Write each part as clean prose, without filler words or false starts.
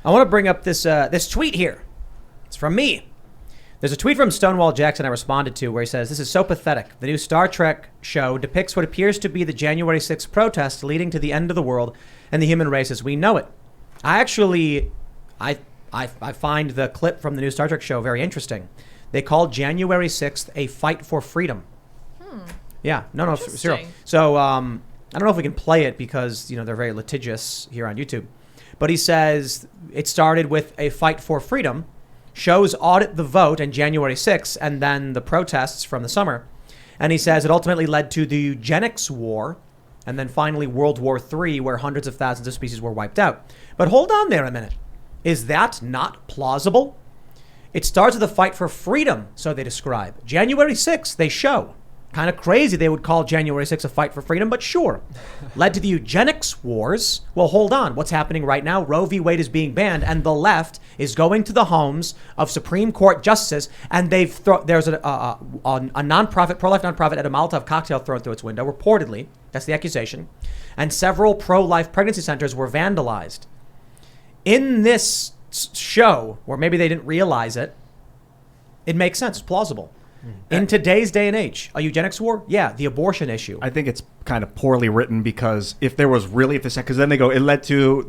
I want to bring up this tweet here. It's from me. There's a tweet from Stonewall Jackson I responded to where he says, "This is so pathetic. The new Star Trek show depicts what appears to be the January 6th protests leading to the end of the world and the human race as we know it." I find the clip from the new Star Trek show very interesting. They called January 6th a fight for freedom. Yeah, no, zero. So I don't know if we can play it because, they're very litigious here on YouTube. But he says it started with a fight for freedom. Shows audit the vote on January 6th and then the protests from the summer. And he says it ultimately led to the eugenics war and then finally World War III, where hundreds of thousands of species were wiped out. But hold on there a minute. Is that not plausible? It starts with a fight for freedom, so they describe. January 6th, they show. Kind of crazy they would call January 6th a fight for freedom, but sure. Led to the eugenics wars. Well, hold on. What's happening right now? Roe v. Wade is being banned, and the left is going to the homes of Supreme Court justices, and there's a nonprofit, pro-life nonprofit, at a Molotov cocktail thrown through its window, reportedly. That's the accusation. And several pro-life pregnancy centers were vandalized. In this show, or maybe they didn't realize it, it makes sense. It's plausible. In today's day and age, a eugenics war? Yeah, the abortion issue. I think it's kind of poorly written because because then they go, it led to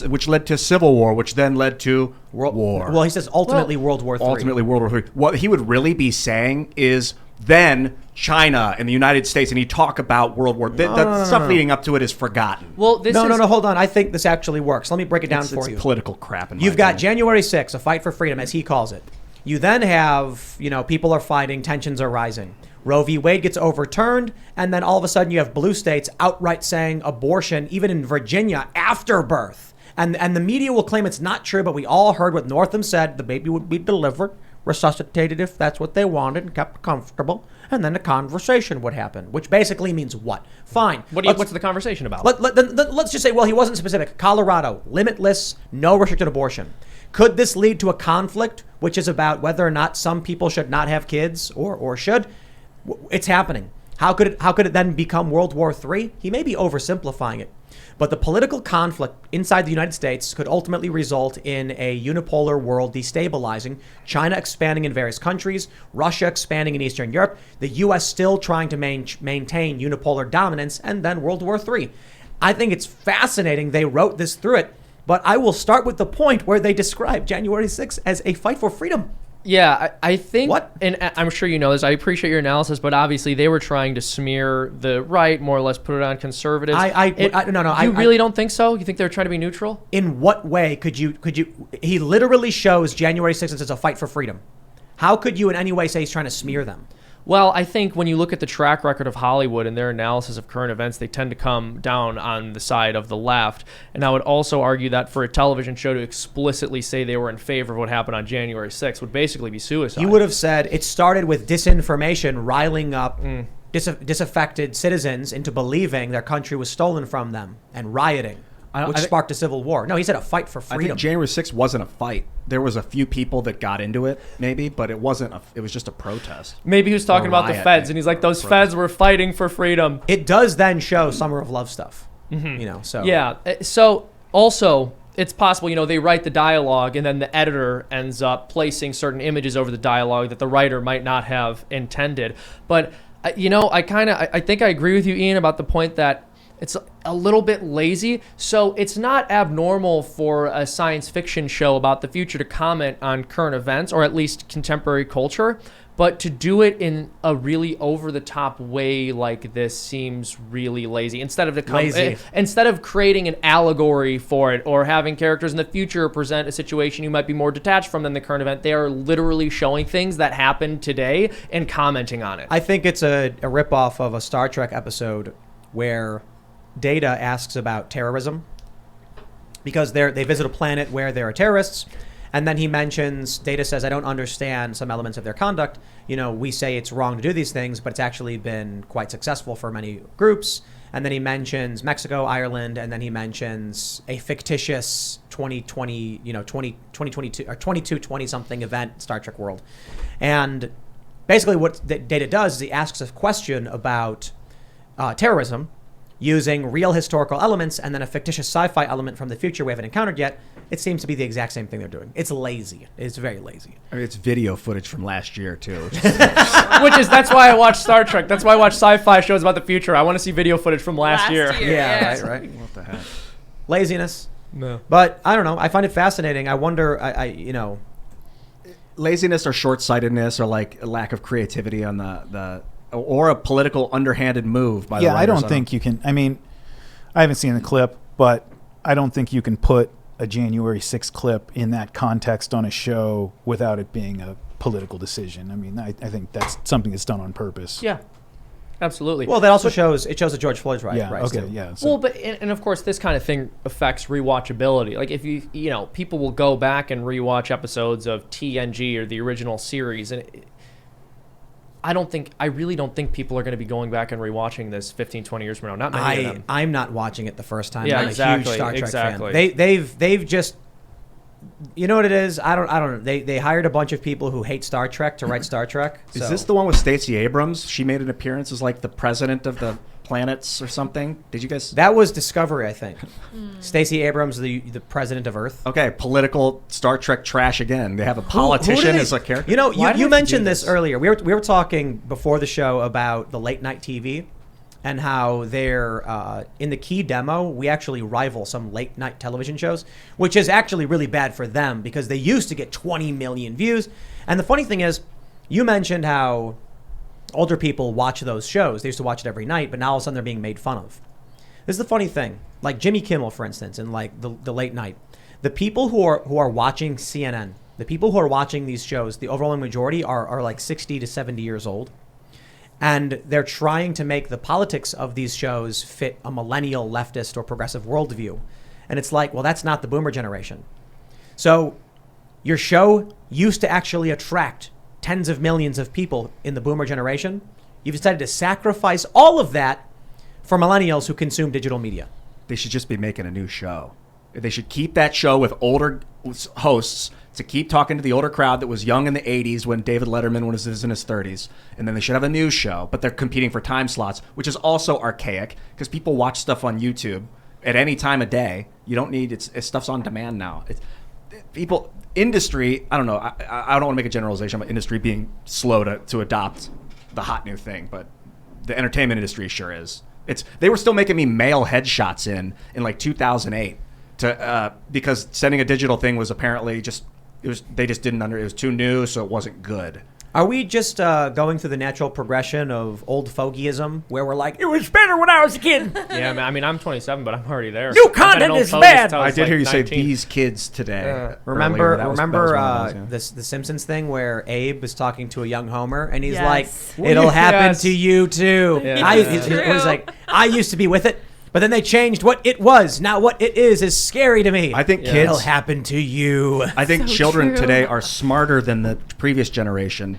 which led to civil war, which then led to war. Well, he says ultimately World War III. Ultimately World War III. What he would really be saying is then China and the United States, and he talk about World War. The stuff leading up to it is forgotten. Well, no, hold on. I think this actually works. Let me break it down for you. It's political crap. You've got January 6th, a fight for freedom, as he calls it. You then have, people are fighting, tensions are rising. Roe v. Wade gets overturned, and then all of a sudden you have blue states outright saying abortion, even in Virginia, after birth. And the media will claim it's not true, but we all heard what Northam said. The baby would be delivered, resuscitated if that's what they wanted, and kept comfortable. And then a conversation would happen, which basically means what? Fine. What's the conversation about? Let's just say, well, he wasn't specific. Colorado, limitless, no restricted abortion. Could this lead to a conflict, which is about whether or not some people should not have kids or should? It's happening. How could it then become World War III? He may be oversimplifying it. But the political conflict inside the United States could ultimately result in a unipolar world destabilizing, China expanding in various countries, Russia expanding in Eastern Europe, the U.S. still trying to maintain unipolar dominance, and then World War III. I think it's fascinating they wrote this through it. But I will start with the point where they describe January 6th as a fight for freedom. Yeah, I think, and I'm sure you know this, I appreciate your analysis, but obviously they were trying to smear the right, more or less put it on conservatives. No. You really don't think so? You think they're trying to be neutral? In what way could you, he literally shows January 6th as a fight for freedom. How could you in any way say he's trying to smear them? Well, I think when you look at the track record of Hollywood and their analysis of current events, they tend to come down on the side of the left. And I would also argue that for a television show to explicitly say they were in favor of what happened on January 6th would basically be suicide. You would have said it started with disinformation, riling up disaffected citizens into believing their country was stolen from them and rioting, which sparked a civil war. No, he said a fight for freedom. I think January 6th wasn't a fight. There was a few people that got into it, maybe, but it wasn't. It was just a protest. Maybe he was talking about the feds, and he's like, those feds were fighting for freedom. It does then show Summer of Love stuff, so. Yeah, so also, it's possible, they write the dialogue, and then the editor ends up placing certain images over the dialogue that the writer might not have intended. But, I think I agree with you, Ian, about the point that it's a little bit lazy. So it's not abnormal for a science fiction show about the future to comment on current events, or at least contemporary culture. But to do it in a really over-the-top way like this seems really lazy. Instead of creating an allegory for it, or having characters in the future present a situation you might be more detached from than the current event, they are literally showing things that happened today and commenting on it. I think it's a ripoff of a Star Trek episode where Data asks about terrorism because they visit a planet where there are terrorists, and then he mentions, Data says, I don't understand some elements of their conduct. We say it's wrong to do these things, but it's actually been quite successful for many groups. And then he mentions Mexico, Ireland, and then he mentions a fictitious 2022 or 2220 something event, Star Trek world. And basically what Data does is he asks a question about terrorism, using real historical elements and then a fictitious sci-fi element from the future we haven't encountered yet. It seems to be the exact same thing they're doing. It's lazy. It's very lazy. I mean, it's video footage from last year too. That's why I watch Star Trek. That's why I watch sci-fi shows about the future. I want to see video footage from last year. Yeah, right. What the heck? Laziness. No. But I don't know. I find it fascinating. I wonder, Laziness or short-sightedness or like a lack of creativity on the or a political underhanded move by the writers. I don't think you can. I mean, I haven't seen the clip, but I don't think you can put a January 6th clip in that context on a show without it being a political decision. I mean, I think that's something that's done on purpose. Yeah, absolutely. Well, that also shows the George Floyd's right. Yeah. Right, Okay. too. Yeah. Well, but and of course, this kind of thing affects rewatchability. Like if people will go back and rewatch episodes of TNG or the original series, and I really don't think people are going to be going back and rewatching this 15, 20 years from now. Not many of them. I'm not watching it the first time. Yeah, I'm exactly, a huge Star Trek exactly. fan. They've just, you know what it is? I don't know. They hired a bunch of people who hate Star Trek to write Star Trek. Is this the one with Stacey Abrams? She made an appearance as like the president of the planets or something. Did you guys? That was Discovery, I think. Stacey Abrams, the president of Earth. Okay, political Star Trek trash again. They have a politician as a character. You know, Why do you they mentioned do this this? earlier. We were talking before the show about the late night TV and how they're in the key demo. We actually rival some late night television shows, which is actually really bad for them because they used to get 20 million views. And the funny thing is, you mentioned how older people watch those shows. They used to watch it every night, but now all of a sudden they're being made fun of. This is the funny thing. Like Jimmy Kimmel, for instance, in like the late night, the people who are watching CNN, the people who are watching these shows, the overwhelming majority are like 60 to 70 years old. And they're trying to make the politics of these shows fit a millennial leftist or progressive worldview. And it's like, well, that's not the boomer generation. So your show used to actually attract tens of millions of people in the boomer generation. You've decided to sacrifice all of that for millennials who consume digital media. They should just be making a new show. They should keep that show with older hosts to keep talking to the older crowd that was young in the 80s when David Letterman was in his 30s. And then they should have a new show, but they're competing for time slots, which is also archaic because people watch stuff on YouTube at any time of day. You don't need stuff's on demand now. Industry, I don't know. I don't want to make a generalization about industry being slow to adopt the hot new thing, but the entertainment industry sure is. They were still making me mail headshots in like 2008 because sending a digital thing was apparently it was too new, so it wasn't good. Are we just going through the natural progression of old fogeyism where we're like, it was better when I was a kid? Yeah, I mean, I'm 27, but I'm already there. New content is bad. I did hear you say these kids today. Remember Yeah. the Simpsons thing where Abe was talking to a young Homer and he's Yes. like, it'll happen Yes. to you too. Yeah. He was like, I used to be with it, but then they changed what it was. Now what it is scary to me. I think It'll kids happen to you. I think So children true. today are smarter than the previous generation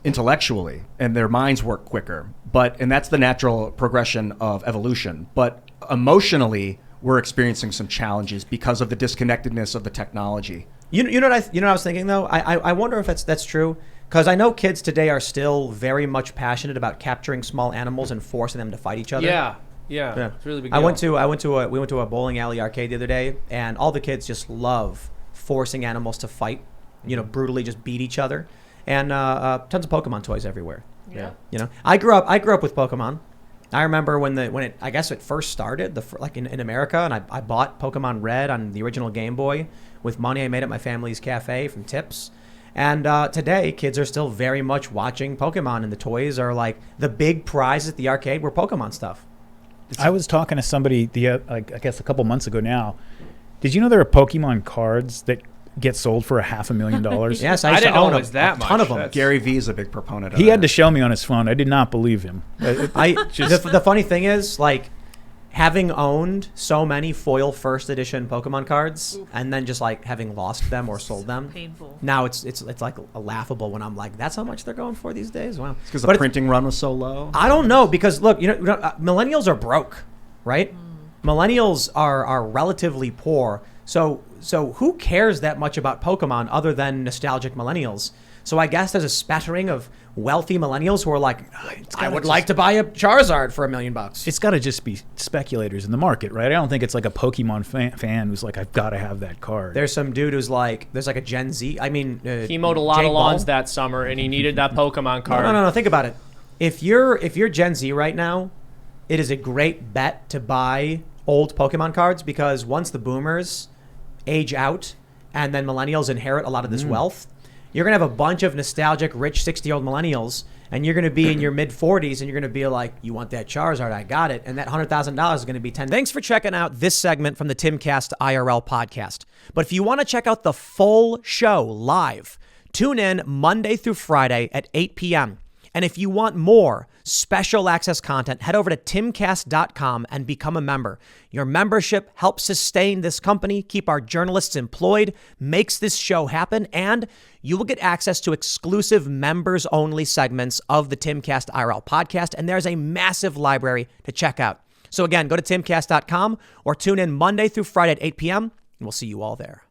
intellectually, and their minds work quicker. And that's the natural progression of evolution. But emotionally, we're experiencing some challenges because of the disconnectedness of the technology. You know what I was thinking though? I wonder if that's true. Because I know kids today are still very much passionate about capturing small animals and forcing them to fight each other. Yeah. It's a really big we deal. went to a bowling alley arcade the other day, and all the kids just love forcing animals to fight. Brutally just beat each other, and tons of Pokemon toys everywhere. Yeah. I grew up with Pokemon. I remember when it first started, in America, and I bought Pokemon Red on the original Game Boy with money I made at my family's cafe from tips. And today, kids are still very much watching Pokemon, and the toys are like the big prize at the arcade were Pokemon stuff. I was talking to somebody I guess a couple months ago now. Did you know there are Pokemon cards that get sold for $500,000? Yes, I I used didn't to know own it was that ton much. of them. That's- Gary Vee is a big proponent of He that. had to show me on his phone. I did not believe him. The funny thing is, like, having owned so many foil first edition Pokemon cards and then just like having lost them or sold them, Painful. now it's like laughable when I'm like, that's how much they're going for these days. Wow, because the But printing run was so low. I don't know because look, millennials are broke, right? Millennials are relatively poor, so who cares that much about Pokemon other than nostalgic millennials? So I guess there's a spattering of wealthy millennials who are like, I would like to buy a Charizard for $1 million. It's got to just be speculators in the market, right? I don't think it's like a Pokemon fan who's like, I've got to have that card. There's some dude who's like, there's like a Gen Z. I mean, he mowed a lot Jake of lawns Paul. that summer, and he needed that Pokemon card. No. Think about it. If you're Gen Z right now, it is a great bet to buy old Pokemon cards because once the boomers age out and then millennials inherit a lot of this wealth, you're going to have a bunch of nostalgic, rich 60-year-old millennials, and you're going to be in your mid-40s, and you're going to be like, you want that Charizard? I got it. And that $100,000 is going to be $10. Thanks for checking out this segment from the Timcast IRL podcast. But if you want to check out the full show live, tune in Monday through Friday at 8 p.m. And if you want more special access content, head over to timcast.com and become a member. Your membership helps sustain this company, keep our journalists employed, makes this show happen, and you will get access to exclusive members-only segments of the Timcast IRL podcast, and there's a massive library to check out. So again, go to timcast.com or tune in Monday through Friday at 8 p.m., and we'll see you all there.